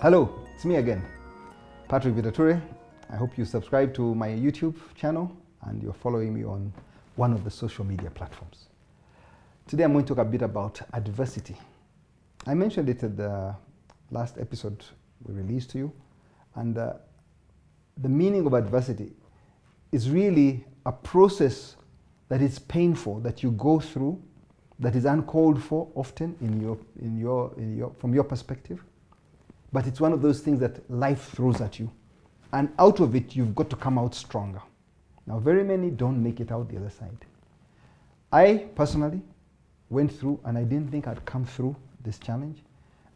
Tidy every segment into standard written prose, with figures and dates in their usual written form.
Hello, it's me again, Patrick Bitature. I hope you subscribe to my YouTube channel and you're following me on one of the social media platforms. Today I'm going to talk a bit about adversity. I mentioned it at the last episode we released to you, and the meaning of adversity is really a process that is painful, that you go through, that is uncalled for often from your perspective. But it's one of those things that life throws at you. And out of it, you've got to come out stronger. Now, very many don't make it out the other side. I personally went through, and I didn't think I'd come through this challenge.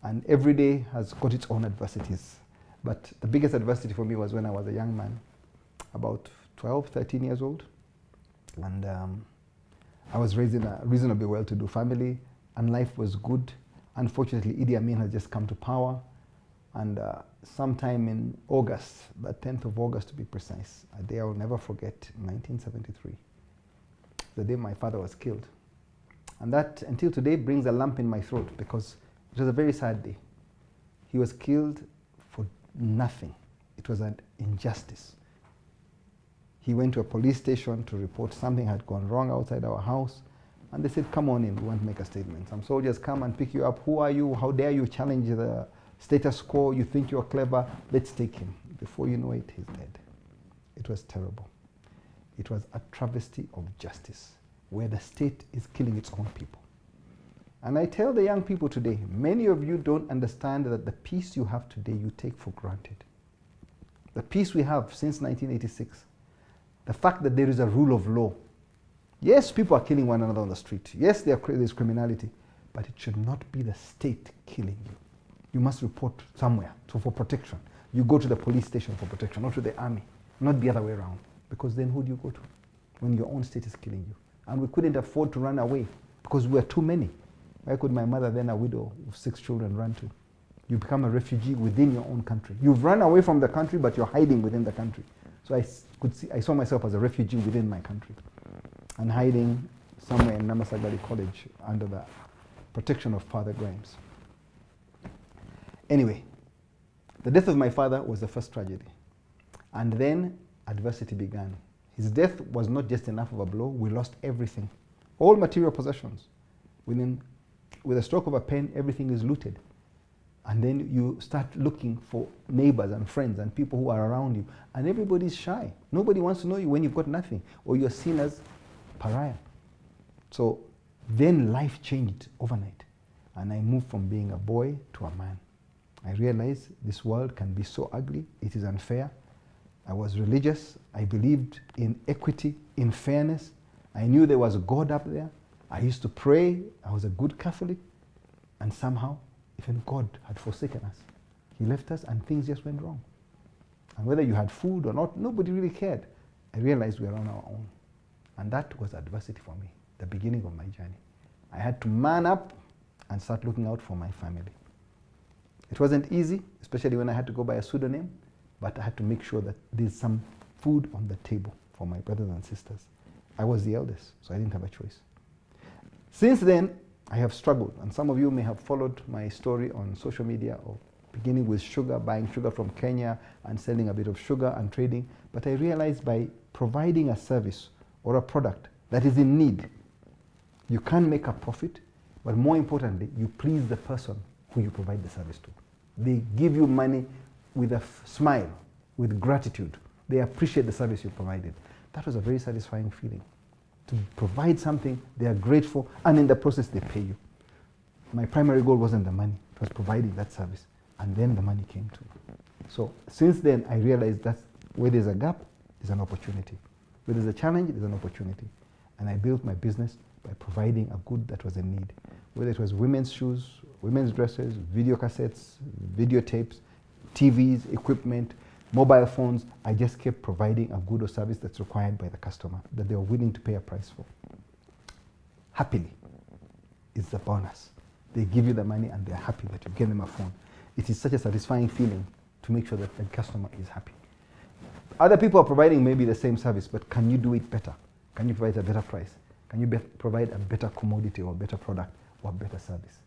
And every day has got its own adversities. But the biggest adversity for me was when I was a young man, about 12, 13 years old. And I was raised in a reasonably well-to-do family, and life was good. Unfortunately, Idi Amin had just come to power. And sometime in August, the 10th of August to be precise, a day I will never forget, 1973, the day my father was killed. And that, until today, brings a lump in my throat because it was a very sad day. He was killed for nothing. It was an injustice. He went to a police station to report something had gone wrong outside our house. And they said, come on in, we want to make a statement. Some soldiers come and pick you up. Who are you? How dare you challenge the status quo? You think you're clever? Let's take him. Before you know it, he's dead. It was terrible. It was a travesty of justice, where the state is killing its own people. And I tell the young people today, many of you don't understand that the peace you have today, you take for granted. The peace we have since 1986, the fact that there is a rule of law. Yes, people are killing one another on the street. Yes, there's criminality, but it should not be the state killing you. You must report somewhere for protection. You go to the police station for protection, not to the army, not the other way around. Because then who do you go to when your own state is killing you? And we couldn't afford to run away because we were too many. Where could my mother, then a widow of 6 children, run to? You become a refugee within your own country. You've run away from the country, but you're hiding within the country. So I saw myself as a refugee within my country and hiding somewhere in Namasagari College under the protection of Father Grimes. Anyway, the death of my father was the first tragedy. And then adversity began. His death was not just enough of a blow. We lost everything. All material possessions. With a stroke of a pen, everything is looted. And then you start looking for neighbors and friends and people who are around you. And everybody's shy. Nobody wants to know you when you've got nothing, or you're seen as pariah. So then life changed overnight. And I moved from being a boy to a man. I realized this world can be so ugly. It is unfair. I was religious. I believed in equity, in fairness. I knew there was a God up there. I used to pray. I was a good Catholic. And somehow, even God had forsaken us. He left us and things just went wrong. And whether you had food or not, nobody really cared. I realized we were on our own. And that was adversity for me, the beginning of my journey. I had to man up and start looking out for my family. It wasn't easy, especially when I had to go by a pseudonym, but I had to make sure that there's some food on the table for my brothers and sisters. I was the eldest, so I didn't have a choice. Since then, I have struggled, and some of you may have followed my story on social media, of beginning with sugar, buying sugar from Kenya and selling a bit of sugar and trading. But I realized by providing a service or a product that is in need, you can make a profit, but more importantly, you please the person who you provide the service to. They give you money with a smile, with gratitude. They appreciate the service you provided. That was a very satisfying feeling. To provide something, they are grateful, and in the process, they pay you. My primary goal wasn't the money, it was providing that service. And then the money came too. So since then, I realized that where there's a gap, there's an opportunity. Where there's a challenge, there's an opportunity. And I built my business by providing a good that was in need. Whether it was women's shoes, women's dresses, video cassettes, videotapes, TVs, equipment, mobile phones, I just kept providing a good or service that's required by the customer, that they were willing to pay a price for. Happily is the bonus. They give you the money and they're happy that you gave them a phone. It is such a satisfying feeling to make sure that the customer is happy. Other people are providing maybe the same service, but can you do it better? Can you provide a better price? Can you provide a better commodity or better product or better service?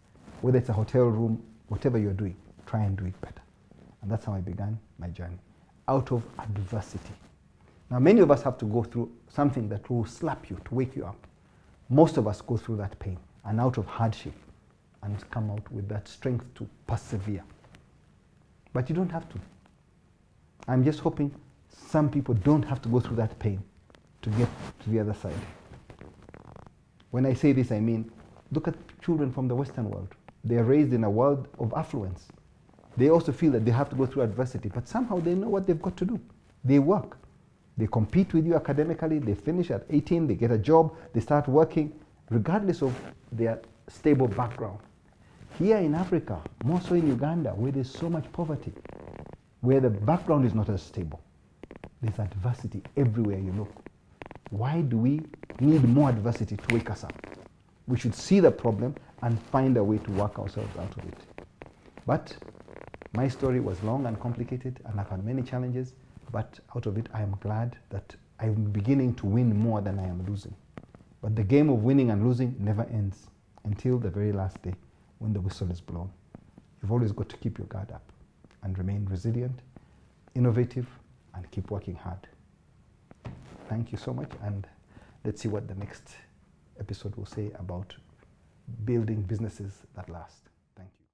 Whether it's a hotel room, whatever you're doing, try and do it better. And that's how I began my journey, out of adversity. Now, many of us have to go through something that will slap you to wake you up. Most of us go through that pain and out of hardship and come out with that strength to persevere. But you don't have to. I'm just hoping some people don't have to go through that pain to get to the other side. When I say this, I mean, look at children from the Western world. They are raised in a world of affluence. They also feel that they have to go through adversity, but somehow they know what they've got to do. They work. They compete with you academically, they finish at 18, they get a job, they start working, regardless of their stable background. Here in Africa, more so in Uganda, where there's so much poverty, where the background is not as stable, there's adversity everywhere you look. Why do we need more adversity to wake us up? We should see the problem and find a way to work ourselves out of it. But my story was long and complicated, and I've had many challenges, but out of it I am glad that I'm beginning to win more than I am losing. But the game of winning and losing never ends until the very last day when the whistle is blown. You've always got to keep your guard up and remain resilient, innovative, and keep working hard. Thank you so much, and let's see what the next episode will say about building businesses that last. Thank you.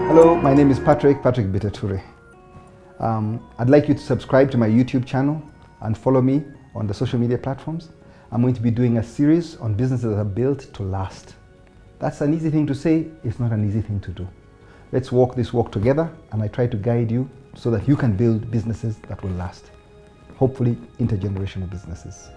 Hello, my name is Patrick Bitature. I'd like you to subscribe to my YouTube channel and follow me on the social media platforms. I'm going to be doing a series on businesses that are built to last. That's an easy thing to say, it's not an easy thing to do. Let's walk this walk together, and I try to guide you so that you can build businesses that will last. Hopefully, intergenerational businesses.